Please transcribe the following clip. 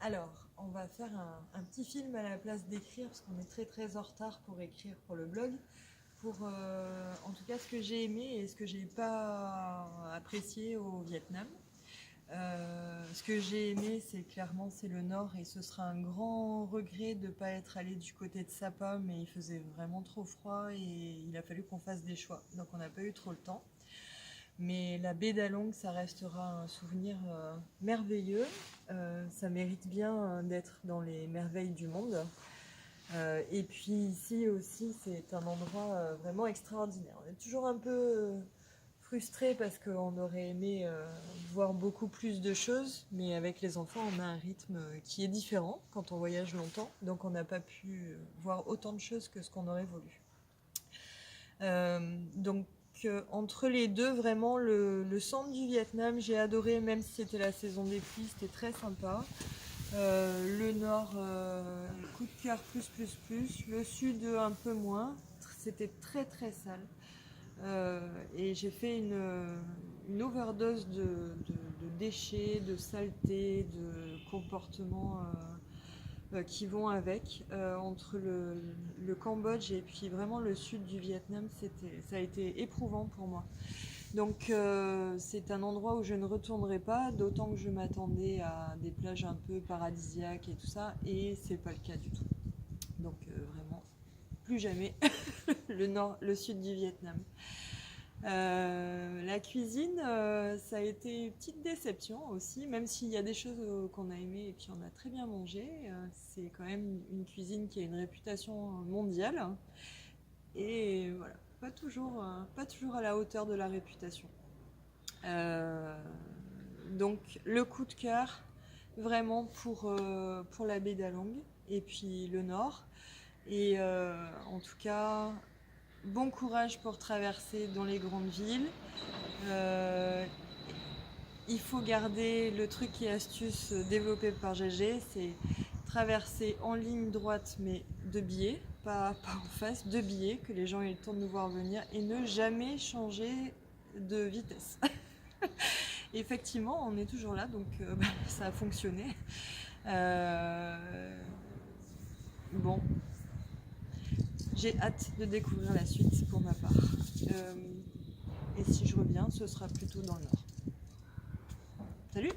Alors, on va faire un petit film à la place d'écrire, parce qu'on est très en retard pour écrire pour le blog. Pour en tout cas ce que j'ai aimé et ce que j'ai pas apprécié au Vietnam. Ce que j'ai aimé, c'est le nord, et ce sera un grand regret de ne pas être allé du côté de Sapa, mais il faisait vraiment trop froid et il a fallu qu'on fasse des choix, donc on n'a pas eu trop le temps. Mais la baie d'Along, ça restera un souvenir merveilleux. Ça mérite bien d'être dans les merveilles du monde. Et puis ici aussi, c'est un endroit vraiment extraordinaire. On est toujours un peu frustré parce qu'on aurait aimé voir beaucoup plus de choses, mais avec les enfants, on a un rythme qui est différent quand on voyage longtemps, donc on n'a pas pu voir autant de choses que ce qu'on aurait voulu. Donc entre les deux, vraiment, le centre du Vietnam, j'ai adoré, même si c'était la saison des pluies, c'était très sympa. Le nord, coup de cœur plus. Le sud, un peu moins. C'était très sale. Et j'ai fait une overdose de déchets, de saleté, de comportements qui vont avec. Entre le Cambodge et puis vraiment le sud du Vietnam, ça a été éprouvant pour moi. Donc c'est un endroit où je ne retournerai pas, d'autant que je m'attendais à des plages un peu paradisiaques et tout ça, et c'est pas le cas du tout. Donc vraiment, plus jamais le sud du Vietnam. La cuisine, ça a été une petite déception aussi, même s'il y a des choses qu'on a aimées et puis on a très bien mangé. C'est quand même une cuisine qui a une réputation mondiale, et voilà, pas toujours à la hauteur de la réputation. Euh, donc le coup de cœur, vraiment pour la baie d'Along et puis le nord. Et en tout cas, bon courage pour traverser dans les grandes villes. Euh, il faut garder le truc et astuce développé par GG, c'est traverser en ligne droite mais de biais, pas en face, de biais, que les gens aient le temps de nous voir venir, et ne jamais changer de vitesse. Effectivement, on est toujours là, donc ça a fonctionné. Bon, j'ai hâte de découvrir la suite pour ma part. Et si je reviens, ce sera plutôt dans le nord. Salut!